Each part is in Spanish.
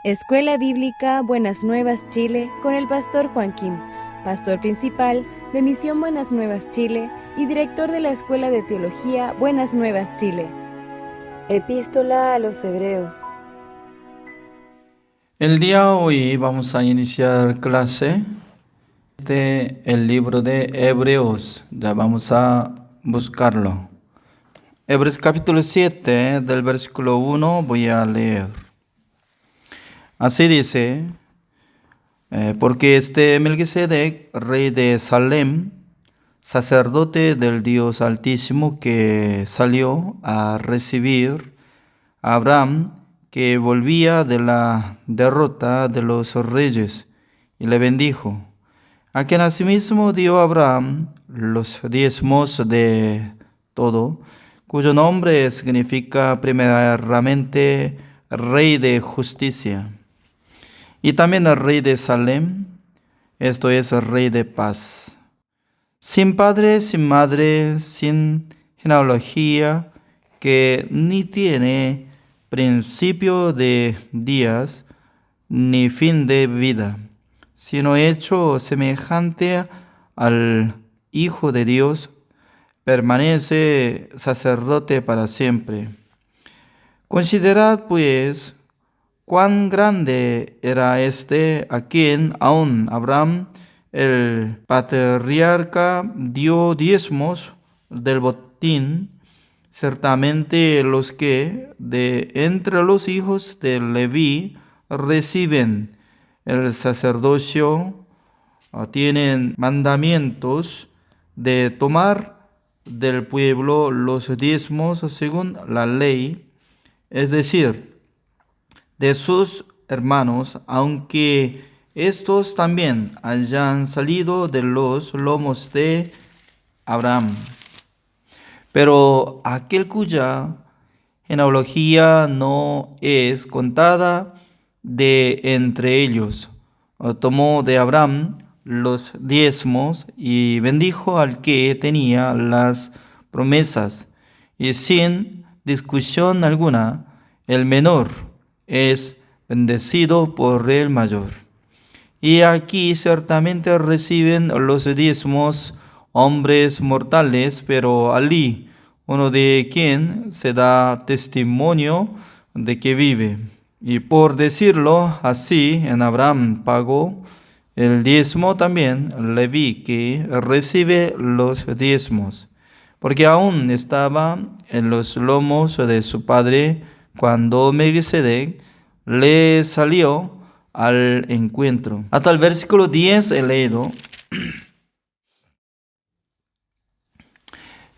Escuela Bíblica Buenas Nuevas Chile con el pastor Joaquín, pastor principal de Misión Buenas Nuevas Chile y director de la Escuela de Teología Buenas Nuevas Chile. Epístola a los Hebreos. El día de hoy vamos a iniciar clase de el libro de Hebreos. Ya vamos a buscarlo. Hebreos capítulo 7 del versículo 1 voy a leer. Así dice, porque Melquisedec, rey de Salem, sacerdote del Dios Altísimo, que salió a recibir a Abraham, que volvía de la derrota de los reyes, y le bendijo, a quien asimismo dio a Abraham los diezmos de todo, cuyo nombre significa primeramente Rey de Justicia, y también el Rey de Salem, esto es el Rey de Paz. Sin padre, sin madre, sin genealogía, que ni tiene principio de días, ni fin de vida, sino hecho semejante al Hijo de Dios, permanece sacerdote para siempre. Considerad, pues, cuán grande era a quien aún Abraham, el patriarca, dio diezmos del botín. Ciertamente los que de entre los hijos de Leví reciben el sacerdocio tienen mandamientos de tomar del pueblo los diezmos según la ley, es decir, de sus hermanos, aunque estos también hayan salido de los lomos de Abraham. Pero aquel cuya genealogía no es contada de entre ellos, tomó de Abraham los diezmos y bendijo al que tenía las promesas, y sin discusión alguna, el menor es bendecido por el mayor. Y aquí ciertamente reciben los diezmos hombres mortales, pero Alí, uno de quien se da testimonio de que vive. Y por decirlo así, en Abraham pagó el diezmo también Leví, que recibe los diezmos, porque aún estaba en los lomos de su padre cuando Melquisedec le salió al encuentro. Hasta el versículo 10 he leído.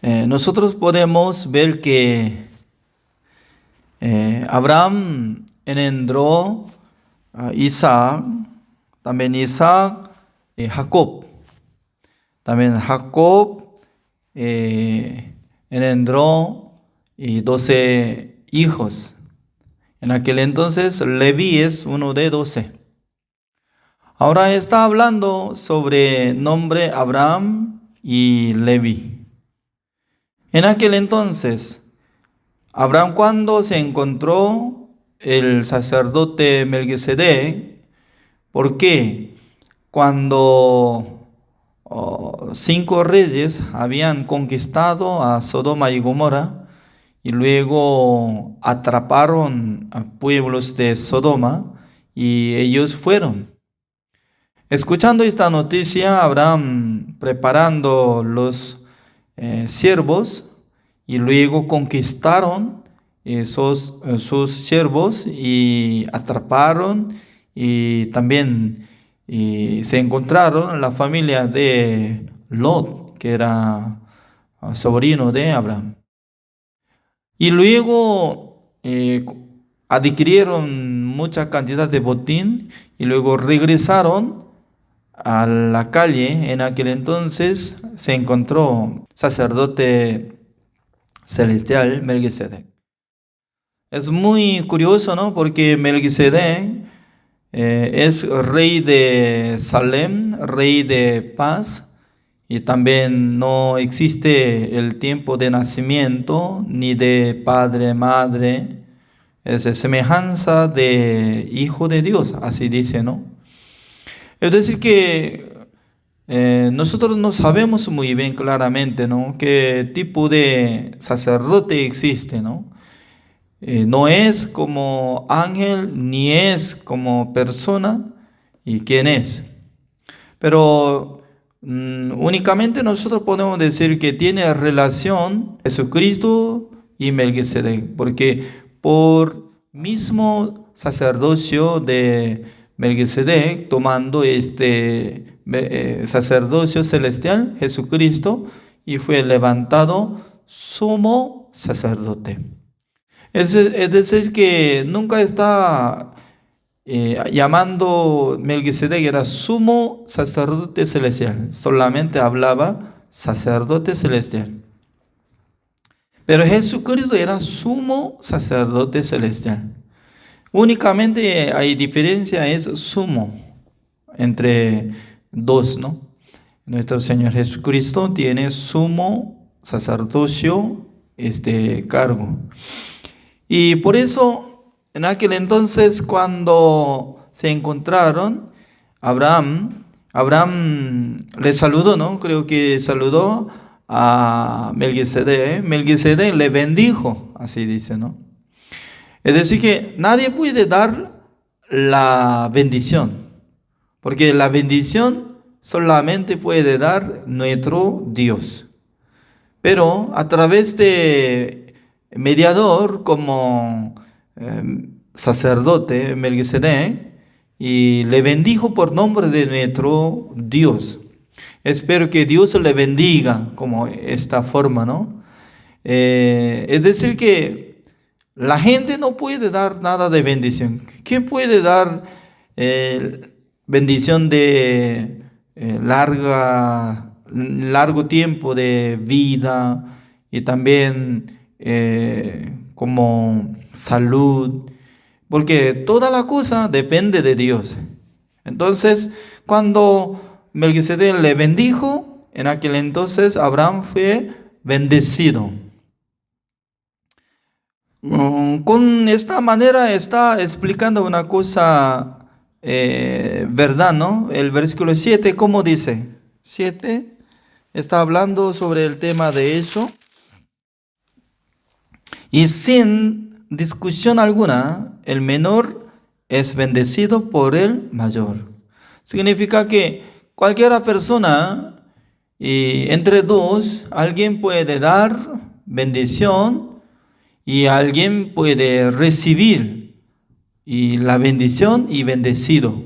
Nosotros podemos ver que Abraham engendró a Isaac, también Isaac, Jacob. También Jacob engendró 12 hijos. En aquel entonces Leví es uno de 12. Ahora está hablando sobre nombre Abraham y Leví. En aquel entonces, Abraham, cuando se encontró el sacerdote Melquisedec, ¿por qué? Cuando 5 reyes habían conquistado a Sodoma y Gomorra y luego atraparon a pueblos de Sodoma y ellos fueron. Escuchando esta noticia, Abraham preparando los siervos y luego conquistaron sus siervos y atraparon y también se encontraron la familia de Lot, que era sobrino de Abraham. Y luego adquirieron mucha cantidad de botín y luego regresaron a la calle. En aquel entonces se encontró sacerdote celestial Melquisedec. Es muy curioso, ¿no? Porque Melquisedec es rey de Salem, rey de paz, y también no existe el tiempo de nacimiento ni de padre, madre, es semejanza de hijo de Dios, así dice, ¿no? Es decir que nosotros no sabemos muy bien claramente, ¿no?, qué tipo de sacerdote existe, ¿no? No es como ángel ni es como persona. ¿Y quién es? Pero únicamente nosotros podemos decir que tiene relación Jesucristo y Melquisedec, porque por mismo sacerdocio de Melquisedec, tomando este sacerdocio celestial, Jesucristo, y fue levantado sumo sacerdote. Es decir, que nunca está llamando Melquisedec era sumo sacerdote celestial, solamente hablaba sacerdote celestial. Pero Jesucristo era sumo sacerdote celestial. Únicamente hay diferencia, es sumo entre dos, ¿no? Nuestro Señor Jesucristo tiene sumo sacerdocio, este cargo. Y por eso, en aquel entonces, cuando se encontraron, Abraham le saludó, ¿no? Creo que saludó a Melquisedec. Melquisedec le bendijo, así dice, ¿no? Es decir, que nadie puede dar la bendición, porque la bendición solamente puede dar nuestro Dios. Pero a través de mediador como sacerdote Melquisedec, y le bendijo por nombre de nuestro Dios. Espero que Dios le bendiga como esta forma, ¿no? Es decir que la gente no puede dar nada de bendición. ¿Quién puede dar bendición de largo tiempo de vida y también como salud? Porque toda la cosa depende de Dios. Entonces, cuando Melquisedec le bendijo, en aquel entonces Abraham fue bendecido. Con esta manera está explicando una cosa verdad, ¿no? El versículo 7, ¿cómo dice? 7 está hablando sobre el tema de eso. Y sin discusión alguna, el menor es bendecido por el mayor. Significa que cualquier persona, entre dos, alguien puede dar bendición y alguien puede recibir y la bendición y bendecido.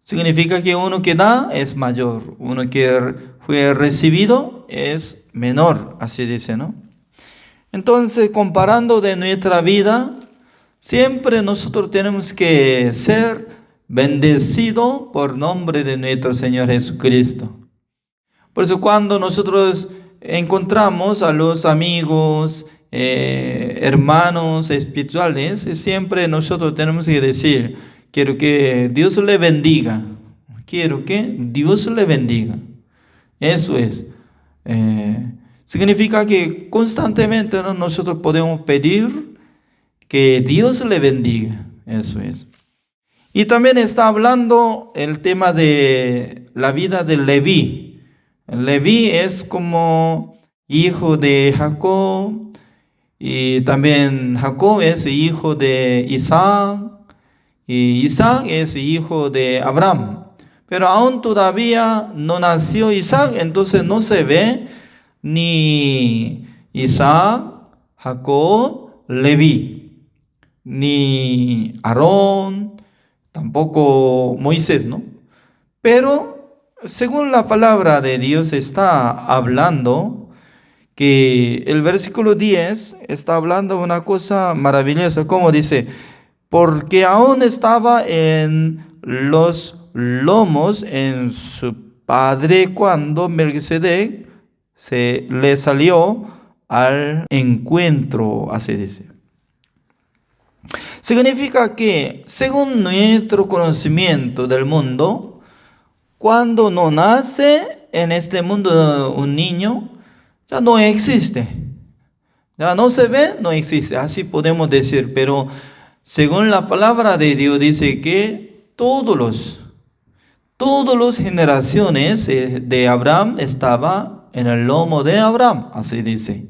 Significa que uno que da es mayor, uno que fue recibido es menor, así dice, ¿no? Entonces, comparando de nuestra vida, siempre nosotros tenemos que ser bendecidos por nombre de nuestro Señor Jesucristo. Por eso cuando nosotros encontramos a los amigos, hermanos espirituales, siempre nosotros tenemos que decir, quiero que Dios le bendiga. Quiero que Dios le bendiga. Eso es. Significa que constantemente, ¿no?, nosotros podemos pedir que Dios le bendiga. Eso es. Y también está hablando el tema de la vida de Leví. Leví es como hijo de Jacob. Y también Jacob es hijo de Isaac. Y Isaac es hijo de Abraham. Pero aún todavía no nació Isaac, entonces no se ve ni Isaac, Jacob, Leví, ni Aarón, tampoco Moisés, ¿no? Pero según la palabra de Dios está hablando que el versículo 10 está hablando una cosa maravillosa, como dice, porque aún estaba en los lomos en su padre cuando Melquisedec se le salió al encuentro, así dice. Significa que, según nuestro conocimiento del mundo, cuando no nace en este mundo un niño, ya no existe. Ya no se ve, no existe. Así podemos decir, pero Según la palabra de Dios dice que todas las generaciones de Abraham estaba en el lomo de Abraham, así dice.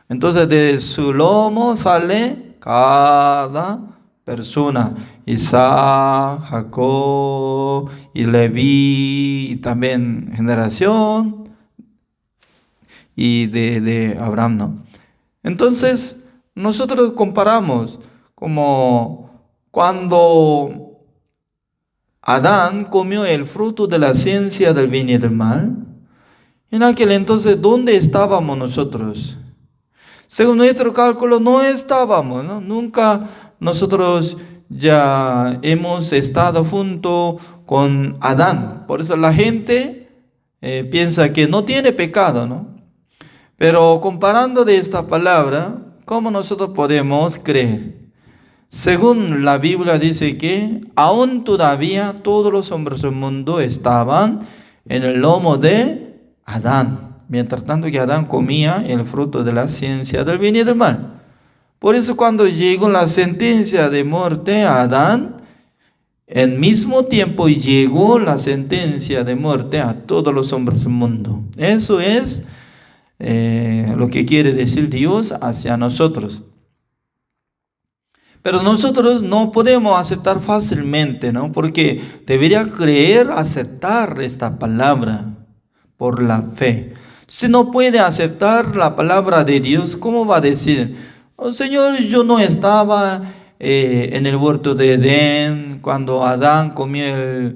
Entonces de su lomo sale cada persona, Isaac, Jacob y Leví, y también generación y de Abraham, ¿no? Entonces nosotros comparamos como cuando Adán comió el fruto de la ciencia del bien y del mal. En aquel entonces, ¿dónde estábamos nosotros? Según nuestro cálculo, no estábamos, ¿no? Nunca nosotros ya hemos estado junto con Adán. Por eso la gente piensa que no tiene pecado, ¿no? Pero comparando de esta palabra, ¿cómo nosotros podemos creer? Según la Biblia dice que aún todavía todos los hombres del mundo estaban en el lomo de Adán, mientras tanto que Adán comía el fruto de la ciencia del bien y del mal. Por eso cuando llegó la sentencia de muerte a Adán, al mismo tiempo llegó la sentencia de muerte a todos los hombres del mundo. Eso es lo que quiere decir Dios hacia nosotros. Pero nosotros no podemos aceptar fácilmente, ¿no? Porque debería creer, aceptar esta palabra por la fe. Si no puede aceptar la palabra de Dios, ¿cómo va a decir? Oh, Señor, yo no estaba en el huerto de Edén cuando Adán comió el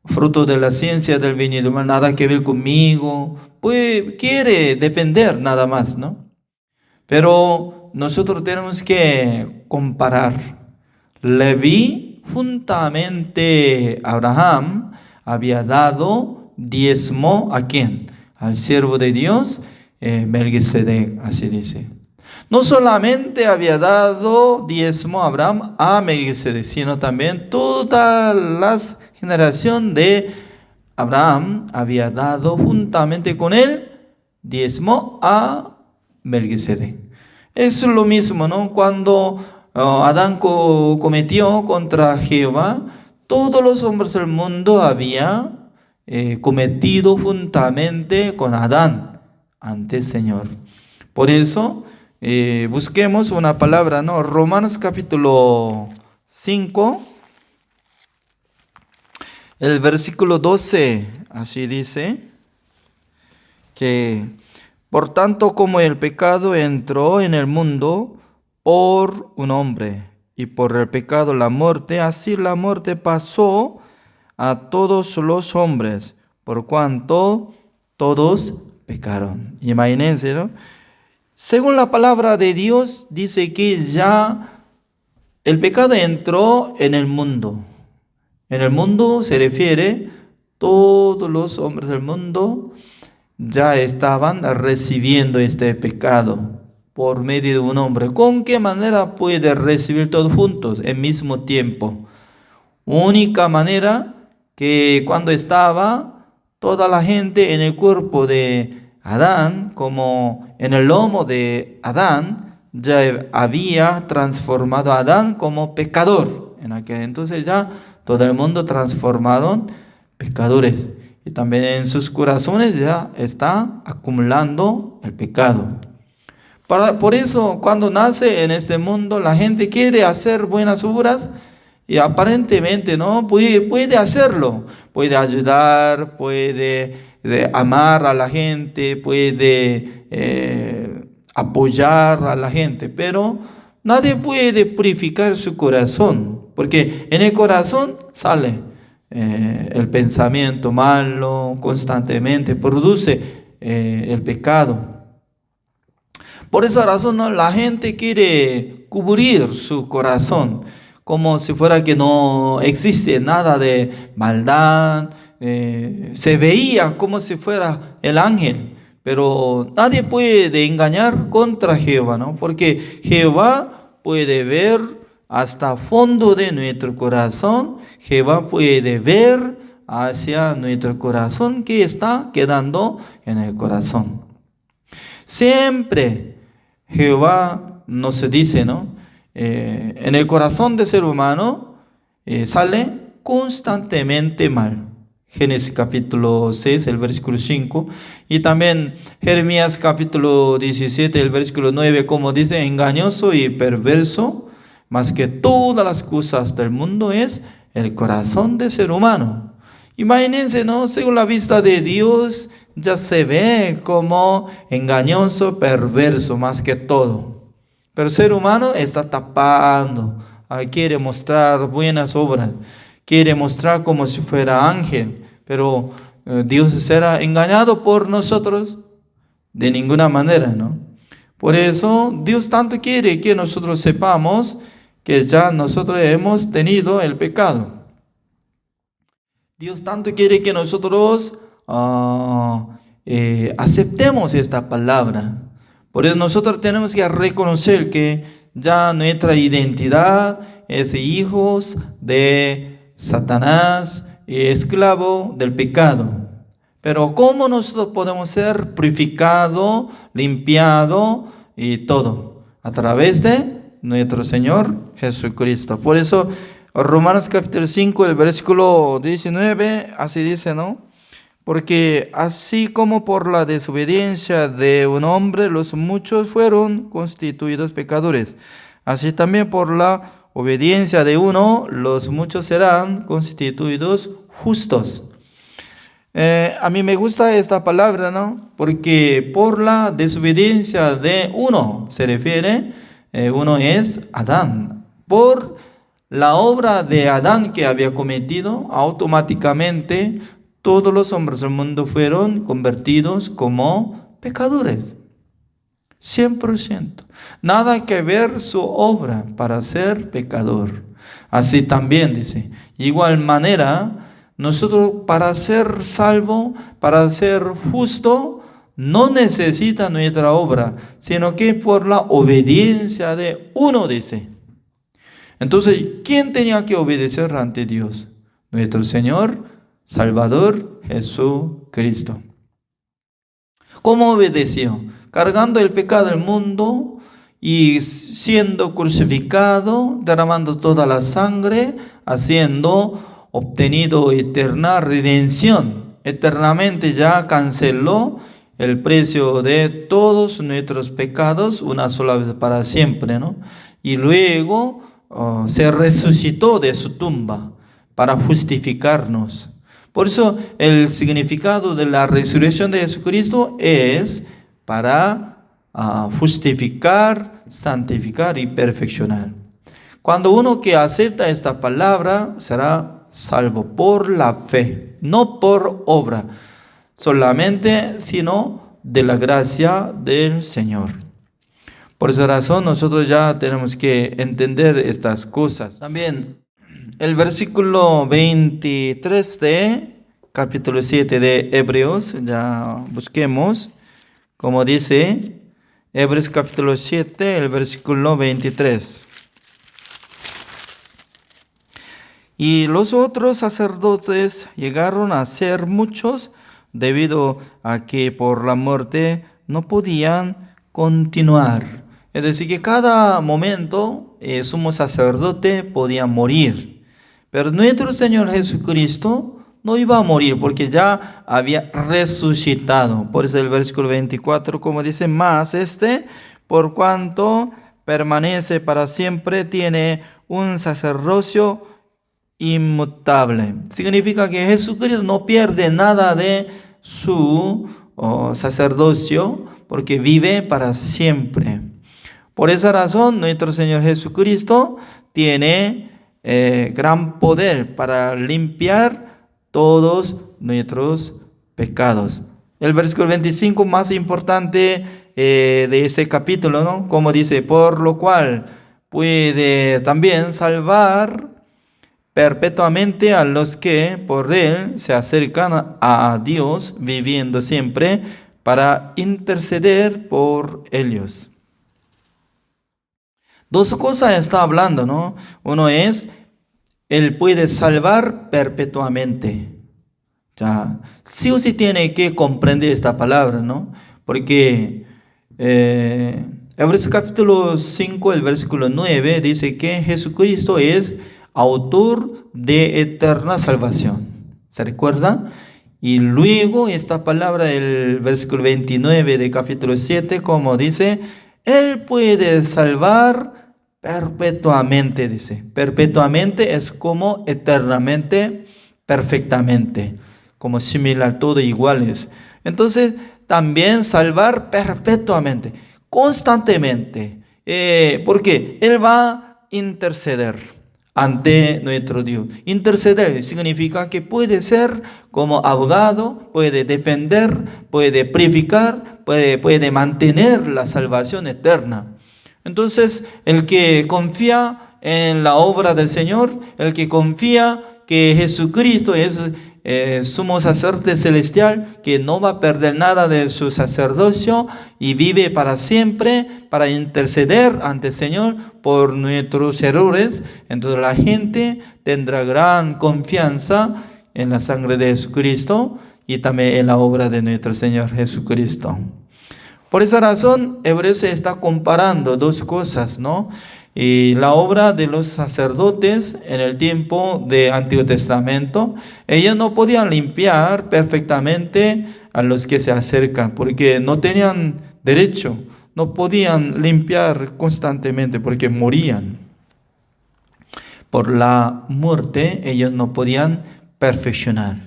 fruto de la ciencia del bien y del mal, nada que ver conmigo. Pues quiere defender nada más, ¿no? Pero nosotros tenemos que comparar. Leví, juntamente Abraham, había dado diezmo ¿a quién? Al siervo de Dios, Melquisedec, así dice. No solamente había dado diezmo a Abraham a Melquisedec, sino también toda la generación de Abraham había dado juntamente con él diezmo a Melquisedec. Es lo mismo, ¿no? Cuando Adán cometió contra Jehová, todos los hombres del mundo habían cometido juntamente con Adán ante el Señor. Por eso, busquemos una palabra, ¿no? Romanos capítulo 5, el versículo 12, así dice, que por tanto como el pecado entró en el mundo por un hombre, y por el pecado la muerte, así la muerte pasó a todos los hombres, por cuanto todos pecaron. Imagínense, ¿no? Según la palabra de Dios, dice que ya el pecado entró en el mundo. En el mundo se refiere todos los hombres del mundo ya estaban recibiendo este pecado por medio de un hombre. ¿Con qué manera puede recibir todos juntos en mismo tiempo? Única manera que cuando estaba toda la gente en el cuerpo de Adán, como en el lomo de Adán, ya había transformado a Adán como pecador. En aquel entonces ya todo el mundo transformaron pecadores. Y también en sus corazones ya está acumulando el pecado. Por eso cuando nace en este mundo la gente quiere hacer buenas obras y aparentemente no puede hacerlo. Puede ayudar, puede amar a la gente, puede apoyar a la gente. Pero nadie puede purificar su corazón. Porque en el corazón sale el pensamiento malo, constantemente produce el pecado. Por esa razón, ¿no? La gente quiere cubrir su corazón como si fuera que no existe nada de maldad. Se veía como si fuera el ángel, pero nadie puede engañar contra Jehová, ¿no? Porque Jehová puede ver hasta fondo de nuestro corazón. Jehová puede ver hacia nuestro corazón que está quedando en el corazón. Siempre Jehová nos dice, ¿no? en el corazón del ser humano sale constantemente mal. Génesis capítulo 6, el versículo 5, y también Jeremías capítulo 17, el versículo 9, como dice, engañoso y perverso, más que todas las cosas del mundo es el corazón del ser humano. Imagínense, ¿no? Según la vista de Dios, ya se ve como engañoso, perverso, más que todo. Pero el ser humano está tapando, quiere mostrar buenas obras, quiere mostrar como si fuera ángel, pero Dios será engañado por nosotros de ninguna manera, ¿no? Por eso Dios tanto quiere que nosotros sepamos que ya nosotros hemos tenido el pecado. Dios tanto quiere que nosotros aceptemos esta palabra. Por eso nosotros tenemos que reconocer que ya nuestra identidad es hijos de Satanás, esclavo del pecado. Pero ¿cómo nosotros podemos ser purificados, limpiados y todo? A través de nuestro Señor Jesucristo. Por eso Romanos capítulo 5, el versículo 19, así dice, ¿no? Porque así como por la desobediencia de un hombre los muchos fueron constituidos pecadores, así también por la obediencia de uno los muchos serán constituidos justos. A mí me gusta esta palabra, ¿no? Porque por la desobediencia de uno se refiere, uno es Adán. Por la obra de Adán que había cometido, automáticamente todos los hombres del mundo fueron convertidos como pecadores. 100%. Nada que ver su obra para ser pecador. Así también dice, igual manera, nosotros para ser salvo, para ser justo, no necesita nuestra obra, sino que por la obediencia de uno, dice. Entonces, ¿quién tenía que obedecer ante Dios? Nuestro Señor, Salvador, Jesucristo. ¿Cómo obedeció? Cargando el pecado del mundo y siendo crucificado, derramando toda la sangre, haciendo obtenido eterna redención. Eternamente ya canceló el precio de todos nuestros pecados una sola vez para siempre, ¿no? Y luego se resucitó de su tumba para justificarnos. Por eso el significado de la resurrección de Jesucristo es para justificar, santificar y perfeccionar. Cuando uno que acepta esta palabra será salvo por la fe, no por obra solamente, sino de la gracia del Señor. Por esa razón nosotros ya tenemos que entender estas cosas. También el versículo 23 de capítulo 7 de Hebreos, ya busquemos, como dice Hebreos capítulo 7, el versículo 23. Y los otros sacerdotes llegaron a ser muchos, debido a que por la muerte no podían continuar. Es decir, que cada momento sumo sacerdote podía morir. Pero nuestro Señor Jesucristo no iba a morir porque ya había resucitado. Por eso el versículo 24, como dice, más por cuanto permanece para siempre, tiene un sacerdocio inmutable. Significa que Jesucristo no pierde nada de su sacerdocio porque vive para siempre. Por esa razón, nuestro Señor Jesucristo tiene gran poder para limpiar todos nuestros pecados. El versículo 25 más importante de este capítulo, ¿no? Como dice, por lo cual puede también salvar perpetuamente a los que por él se acercan a Dios, viviendo siempre para interceder por ellos. Dos cosas está hablando, ¿no? Uno es, él puede salvar perpetuamente. Ya, sí o sí tiene que comprender esta palabra, ¿no? Porque Hebreos capítulo 5, el versículo 9, dice que Jesucristo es autor de eterna salvación. ¿Se recuerda? Y luego esta palabra del versículo 29 de capítulo 7, como dice, Él puede salvar perpetuamente, dice. Perpetuamente es como eternamente, perfectamente, como similar, todo iguales. Entonces, también salvar perpetuamente, constantemente. Porque Él va a interceder ante nuestro Dios. Interceder significa que puede ser como abogado, puede defender, puede purificar, puede mantener la salvación eterna. Entonces, el que confía en la obra del Señor, el que confía que Jesucristo es sumo sacerdote celestial, que no va a perder nada de su sacerdocio y vive para siempre para interceder ante el Señor por nuestros errores, entonces la gente tendrá gran confianza en la sangre de Jesucristo y también en la obra de nuestro Señor Jesucristo. Por esa razón, Hebreos está comparando dos cosas, ¿no? Y la obra de los sacerdotes en el tiempo del Antiguo Testamento, ellos no podían limpiar perfectamente a los que se acercan, porque no tenían derecho, no podían limpiar constantemente porque morían. Por la muerte, ellos no podían perfeccionar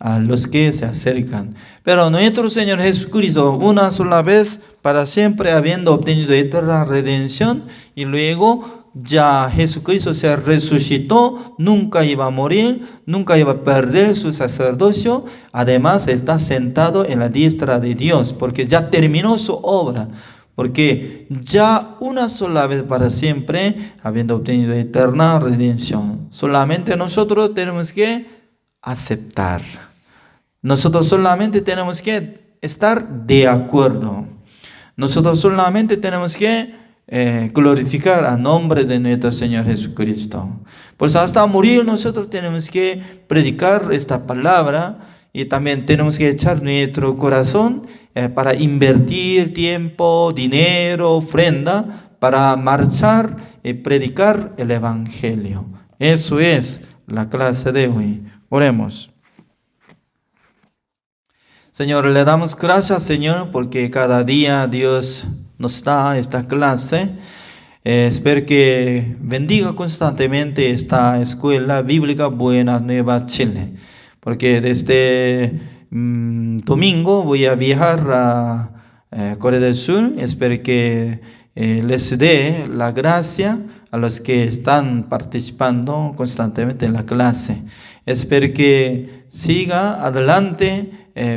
a los que se acercan. Pero nuestro Señor Jesucristo, una sola vez, para siempre, habiendo obtenido eterna redención, y luego ya Jesucristo se resucitó, nunca iba a morir, nunca iba a perder su sacerdocio, además está sentado en la diestra de Dios, porque ya terminó su obra, porque ya una sola vez para siempre, habiendo obtenido eterna redención, solamente nosotros tenemos que aceptar. Nosotros solamente tenemos que estar de acuerdo. Nosotros solamente tenemos que glorificar a nombre de nuestro Señor Jesucristo. Pues hasta morir nosotros tenemos que predicar esta palabra y también tenemos que echar nuestro corazón para invertir tiempo, dinero, ofrenda, para marchar y predicar el Evangelio. Eso es la clase de hoy. Oremos. Señor, le damos gracias, Señor, porque cada día Dios nos da esta clase. Espero que bendiga constantemente esta escuela bíblica Buenas Nuevas Chile, porque desde domingo voy a viajar a Corea del Sur. Espero que les dé la gracia a los que están participando constantemente en la clase. Espero que siga adelante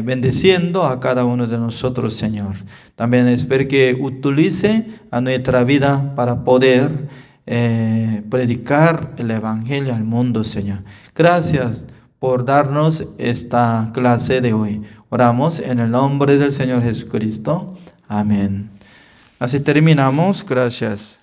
bendiciendo a cada uno de nosotros, Señor. También espero que utilice a nuestra vida para poder predicar el Evangelio al mundo, Señor. Gracias por darnos esta clase de hoy. Oramos en el nombre del Señor Jesucristo. Amén. Así terminamos. Gracias.